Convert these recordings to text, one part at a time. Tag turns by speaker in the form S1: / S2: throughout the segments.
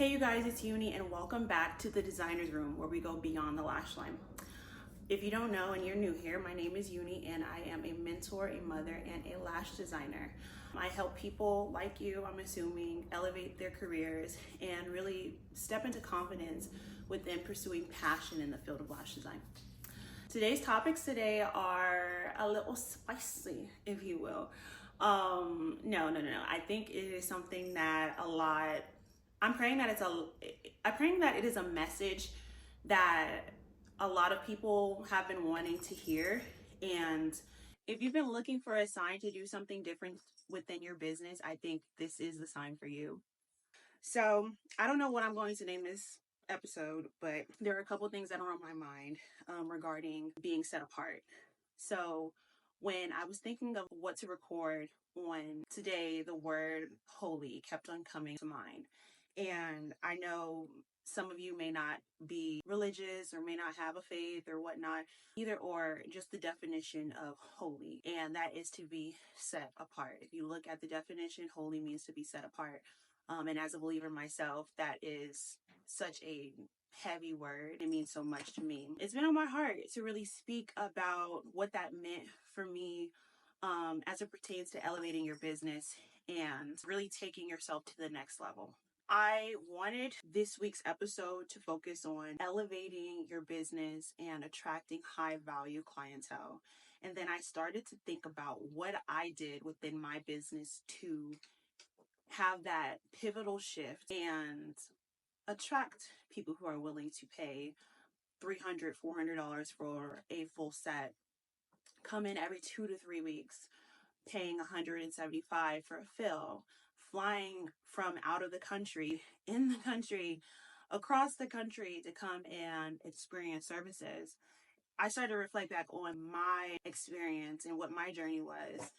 S1: Hey you guys, it's Uni and welcome back to the Designer's Room where we go beyond the lash line. If you don't know and you're new here, my name is Uni and I am a mentor, a mother, and a lash designer. I help people like you, I'm assuming, elevate their careers and really step into confidence within pursuing passion in the field of lash design. Today's topics are a little spicy, if you will. No. I think it is something that I'm praying that it is a message that a lot of people have been wanting to hear. And if you've been looking for a sign to do something different within your business, I think this is the sign for you. So I don't know what I'm going to name this episode, but there are a couple things that are on my mind regarding being set apart. So when I was thinking of what to record on today, the word holy kept on coming to mind. And I know some of you may not be religious or may not have a faith or whatnot, either or, just the definition of holy, and that is to be set apart. If you look at the definition, holy means to be set apart. And as a believer myself, that is such a heavy word. It means so much to me. It's been on my heart to really speak about what that meant for me as it pertains to elevating your business and really taking yourself to the next level. I wanted this week's episode to focus on elevating your business and attracting high value clientele. And then I started to think about what I did within my business to have that pivotal shift and attract people who are willing to pay $300, $400 for a full set, come in every 2 to 3 weeks, paying $175 for a fill, flying from out of the country, in the country, across the country to come and experience services. I started to reflect back on my experience and what my journey was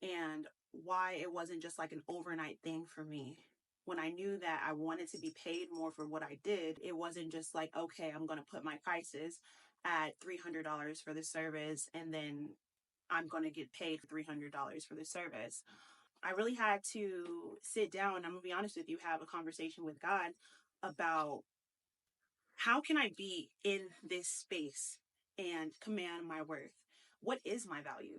S1: and why it wasn't just like an overnight thing for me. When I knew that I wanted to be paid more for what I did, it wasn't just like, okay, I'm going to put my prices at $300 for the service and then I'm going to get paid $300 for the service. I really had to sit down, I'm going to be honest with you, have a conversation with God about how can I be in this space and command my worth? What is my value?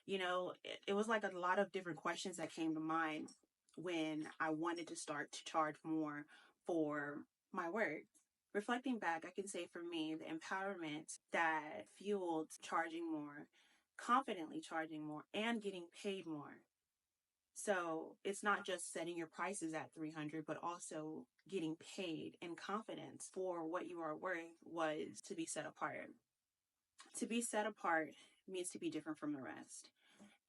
S1: It was like a lot of different questions that came to mind when I wanted to start to charge more for my work. Reflecting back, I can say for me, the empowerment that fueled charging more, confidently charging more, and getting paid more. So it's not just setting your prices at 300, but also getting paid and confidence for what you are worth was to be set apart. To be set apart means to be different from the rest.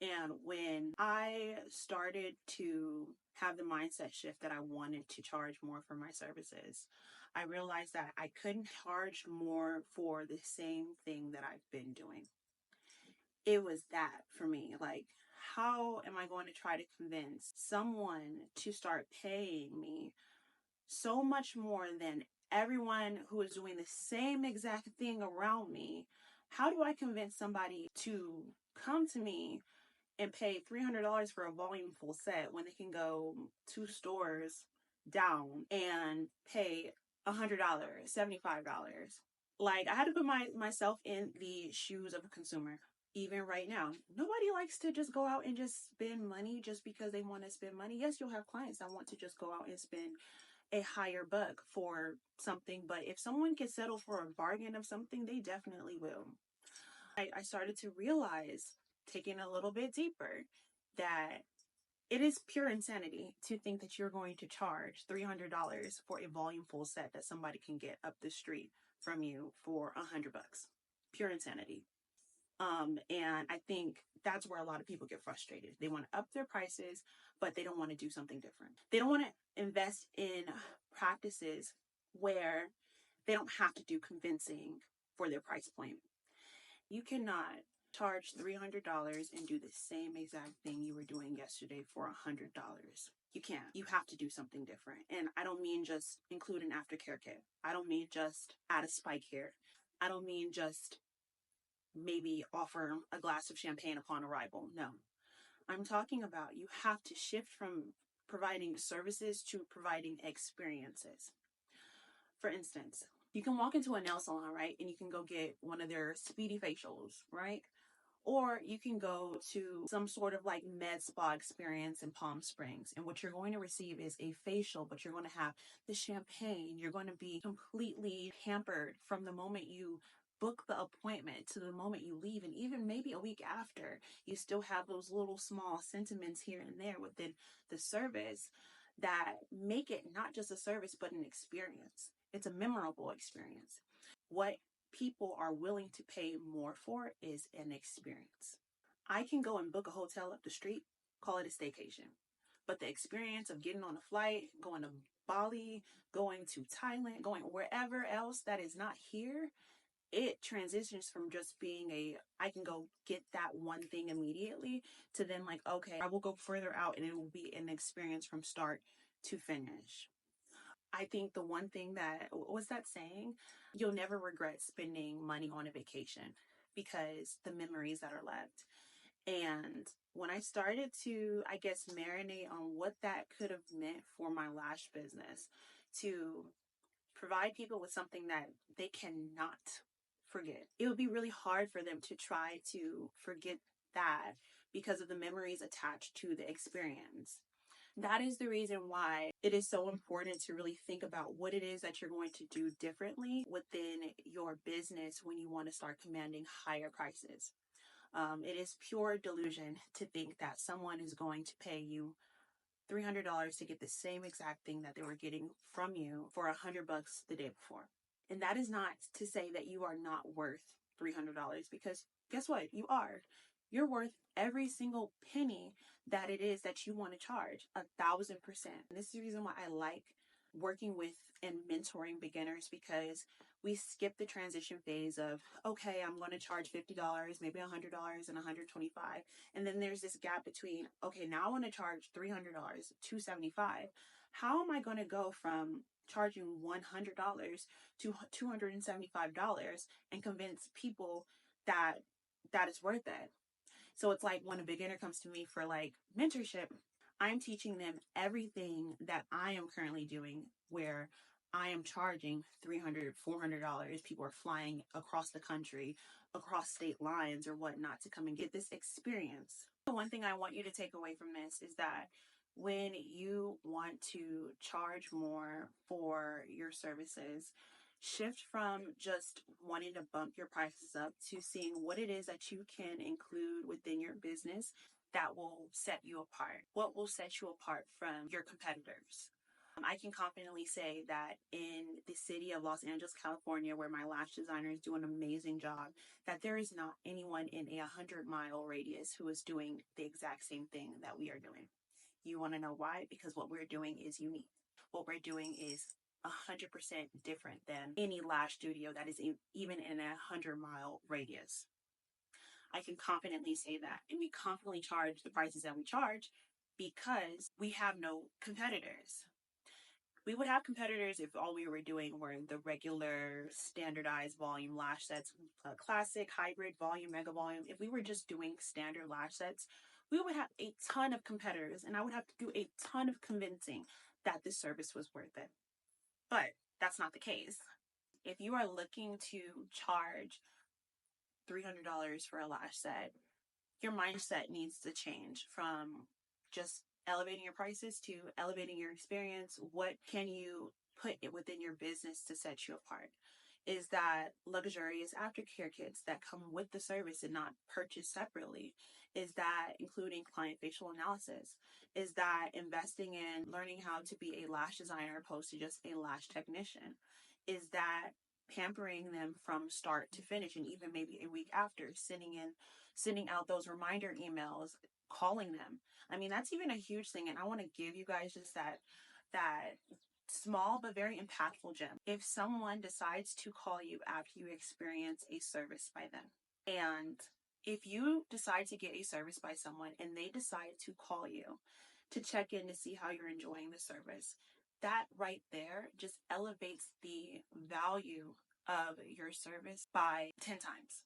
S1: And when I started to have the mindset shift that I wanted to charge more for my services, I realized that I couldn't charge more for the same thing that I've been doing. It was that for me. Like, how am I going to try to convince someone to start paying me so much more than everyone who is doing the same exact thing around me? How do I convince somebody to come to me and pay $300 for a volume full set when they can go 2 stores down and pay $100, $75? Like, I had to put myself in the shoes of a consumer. Even right now, nobody likes to just go out and just spend money just because they want to spend money. Yes, you'll have clients that want to just go out and spend a higher buck for something, but if someone can settle for a bargain of something, they definitely will. I started to realize, taking a little bit deeper, that it is pure insanity to think that you're going to charge $300 for a volume full set that somebody can get up the street from you for $100. Pure insanity. And I think that's where a lot of people get frustrated. They want to up their prices, but they don't want to do something different. They don't want to invest in practices where they don't have to do convincing for their price point. You cannot charge $300 and do the same exact thing you were doing yesterday for $100. You can't. You have to do something different. And I don't mean just include an aftercare kit. I don't mean just add a spike here. I don't mean just maybe offer a glass of champagne upon arrival. No. I'm talking about you have to shift from providing services to providing experiences. For instance, you can walk into a nail salon, right? And you can go get one of their speedy facials, right? Or you can go to some sort of like med spa experience in Palm Springs. And what you're going to receive is a facial, but you're going to have the champagne. You're going to be completely pampered from the moment you book the appointment to the moment you leave. And even maybe a week after, you still have those little small sentiments here and there within the service that make it not just a service, but an experience. It's a memorable experience. What people are willing to pay more for is an experience. I can go and book a hotel up the street, call it a staycation. But the experience of getting on a flight, going to Bali, going to Thailand, going wherever else that is not here, it transitions from just being I can go get that one thing immediately to then like, okay, I will go further out and it will be an experience from start to finish. I think the one thing that was that saying, you'll never regret spending money on a vacation because the memories that are left. And when I started to, I guess, marinate on what that could have meant for my lash business, to provide people with something that they cannot forget, it would be really hard for them to try to forget that because of the memories attached to the experience. That is the reason why it is so important to really think about what it is that you're going to do differently within your business when you want to start commanding higher prices. It is pure delusion to think that someone is going to pay you $300 to get the same exact thing that they were getting from you for $100 the day before. And that is not to say that you are not worth $300, because guess what? You are. You're worth every single penny that it is that you want to charge, 1,000%. And this is the reason why I like working with and mentoring beginners, because we skip the transition phase of, okay, I'm going to charge $50, maybe $100 and $125. And then there's this gap between, okay, now I want to charge $300, $275. How am I going to go from charging $100 to $275 and convince people that that is worth it? So it's like when a beginner comes to me for like mentorship, I'm teaching them everything that I am currently doing, where I am charging $300, $400. People are flying across the country, across state lines or whatnot to come and get this experience. The one thing I want you to take away from this is that when you want to charge more for your services, shift from just wanting to bump your prices up to seeing what it is that you can include within your business that will set you apart. What will set you apart from your competitors? I can confidently say that in the city of Los Angeles, California, where my lash designers do an amazing job, that there is not anyone in a 100-mile radius who is doing the exact same thing that we are doing. You want to know why? Because what we're doing is unique. What we're doing is 100% different than any lash studio that is even in a 100-mile radius. I can confidently say that. And we confidently charge the prices that we charge because we have no competitors. We would have competitors if all we were doing were the regular standardized volume lash sets, classic, hybrid, volume, mega volume. If we were just doing standard lash sets, we would have a ton of competitors and I would have to do a ton of convincing that this service was worth it. But that's not the case. If you are looking to charge $300 for a lash set, your mindset needs to change from just elevating your prices to elevating your experience. What can you put within your business to set you apart? Is that luxurious aftercare kits that come with the service and not purchased separately? Is that including client facial analysis? Is that investing in learning how to be a lash designer opposed to just a lash technician? Is that pampering them from start to finish, and even maybe a week after, sending out those reminder emails, calling them? I mean, that's even a huge thing, and I want to give you guys just that small but very impactful gem. If someone decides to call you after you experience a service by them, and if you decide to get a service by someone and they decide to call you to check in to see how you're enjoying the service, that right there just elevates the value of your service by 10 times.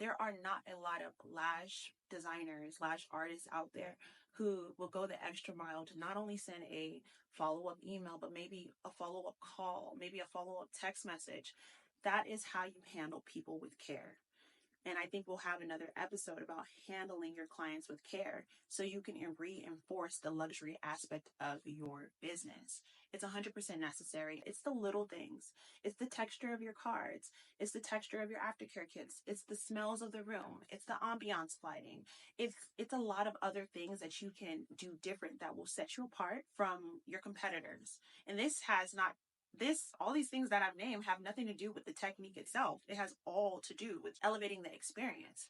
S1: There are not a lot of lash designers, lash artists out there who will go the extra mile to not only send a follow-up email, but maybe a follow-up call, maybe a follow-up text message. That is how you handle people with care. And I think we'll have another episode about handling your clients with care so you can reinforce the luxury aspect of your business. It's 100% necessary. It's the little things. It's the texture of your cards. It's the texture of your aftercare kits. It's the smells of the room. It's the ambiance lighting. It's a lot of other things that you can do different that will set you apart from your competitors. And all these things that I've named have nothing to do with the technique itself. It has all to do with elevating the experience.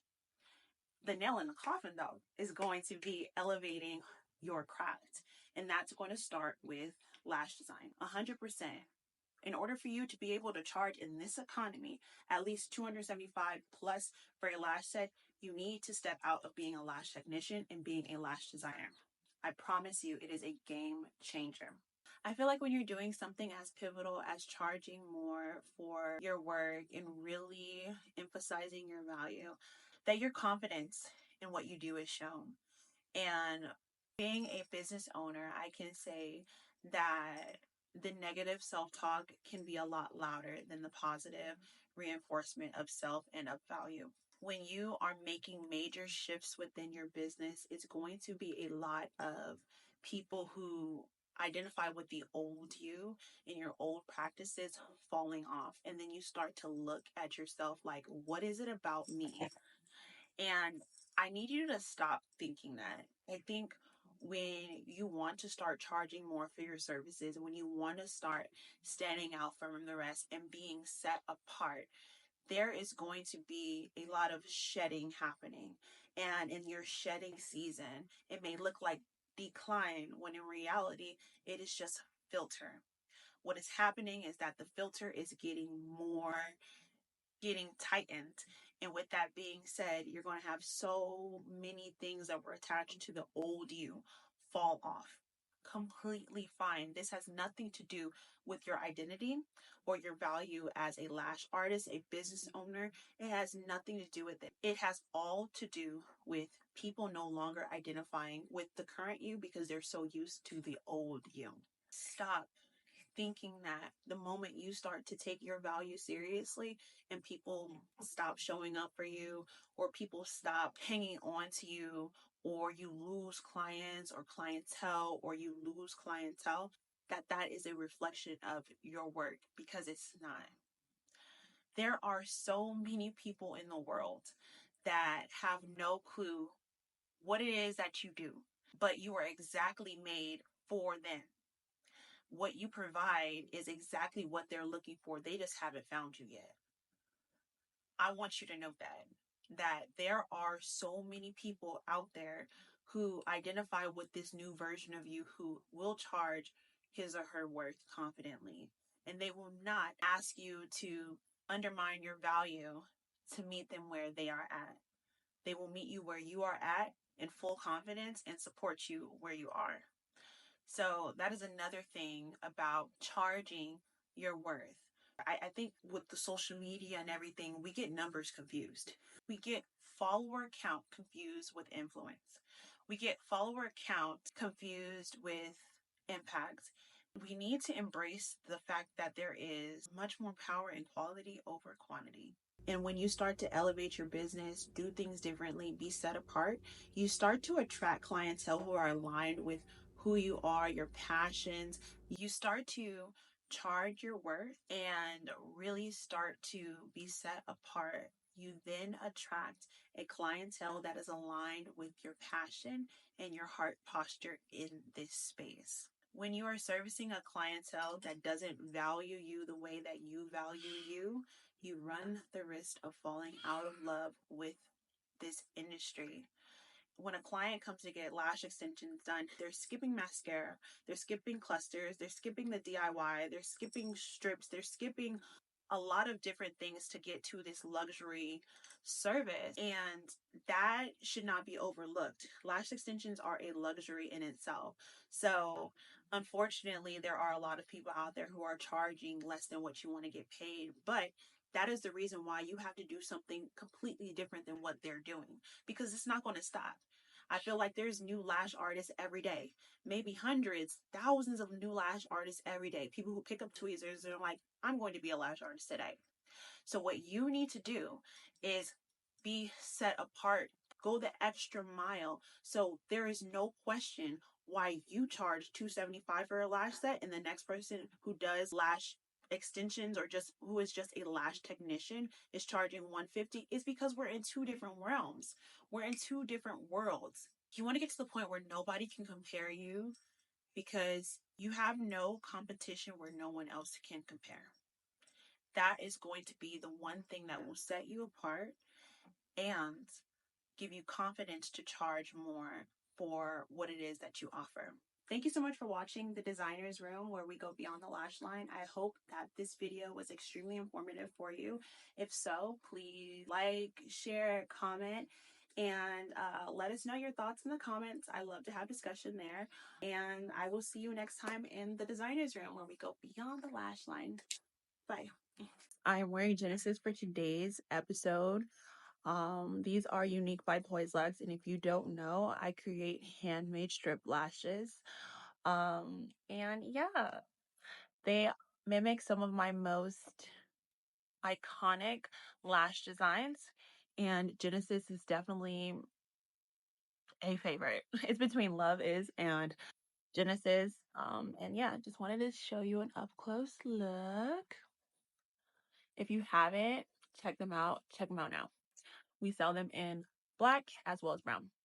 S1: The nail in the coffin, though, is going to be elevating your craft. And that's going to start with lash design, 100%. In order for you to be able to charge in this economy at least $275 plus for a lash set, you need to step out of being a lash technician and being a lash designer. I promise you, it is a game changer. I feel like when you're doing something as pivotal as charging more for your work and really emphasizing your value, that your confidence in what you do is shown. And being a business owner, I can say that the negative self-talk can be a lot louder than the positive reinforcement of self and of value. When you are making major shifts within your business, it's going to be a lot of people who identify with the old you and your old practices falling off. And then you start to look at yourself like, what is it about me? And I need you to stop thinking that. I think when you want to start charging more for your services, when you want to start standing out from the rest and being set apart, there is going to be a lot of shedding happening. And in your shedding season, it may look like decline when in reality, it is just filter. What is happening is that the filter is getting tightened. And with that being said, you're going to have so many things that were attached to the old you fall off. Completely fine. This has nothing to do with your identity or your value as a lash artist, a business owner. It has nothing to do with it. It has all to do with people no longer identifying with the current you because they're so used to the old you. Stop thinking that the moment you start to take your value seriously and people stop showing up for you, or people stop hanging on to you, or you lose clients or clientele, or you lose clientele, that is a reflection of your work, because it's not. There are so many people in the world that have no clue what it is that you do, but you are exactly made for them. What you provide is exactly what they're looking for. They just haven't found you yet. I want you to know that there are so many people out there who identify with this new version of you, who will charge his or her worth confidently. And they will not ask you to undermine your value to meet them where they are at. They will meet you where you are at in full confidence and support you where you are. So that is another thing about charging your worth. I think with the social media and everything, we get numbers confused. We get follower count confused with influence. We get follower count confused with impact. We need to embrace the fact that there is much more power in quality over quantity. And when you start to elevate your business, do things differently, be set apart, you start to attract clientele who are aligned with who you are, your passions. You start to charge your worth and really start to be set apart. You then attract a clientele that is aligned with your passion and your heart posture in this space. When you are servicing a clientele that doesn't value you the way that you value you, you run the risk of falling out of love with this industry. When a client comes to get lash extensions done, they're skipping mascara, they're skipping clusters, they're skipping the DIY, they're skipping strips, they're skipping a lot of different things to get to this luxury service. And that should not be overlooked. Lash extensions are a luxury in itself. So unfortunately, there are a lot of people out there who are charging less than what you want to get paid. But that is the reason why you have to do something completely different than what they're doing, because it's not going to stop. I feel like there's new lash artists every day, maybe hundreds, thousands of new lash artists every day. People who pick up tweezers and are like, I'm going to be a lash artist today. So what you need to do is be set apart, go the extra mile. So there is no question why you charge $275 for a lash set and the next person who does lash extensions or just who is just a lash technician is charging $150 is because we're in two different realms. We're in two different worlds. You want to get to the point where nobody can compare you because you have no competition where no one else can compare. That is going to be the one thing that will set you apart and give you confidence to charge more for what it is that you offer. Thank you so much for watching The Designer's Room, where we go beyond the lash line. I hope that this video was extremely informative for you. If so, please like, share, comment, and let us know your thoughts in the comments. I love to have discussion there. And I will see you next time in The Designer's Room, where we go beyond the lash line. Bye. I am wearing Genesis for today's episode. These are unique by Poise Luxe, and if you don't know, I create handmade strip lashes. And yeah, they mimic some of my most iconic lash designs, and Genesis is definitely a favorite. It's between Love Is and Genesis. And yeah, just wanted to show you an up close look. If you haven't, check them out. Check them out now. We sell them in black as well as brown.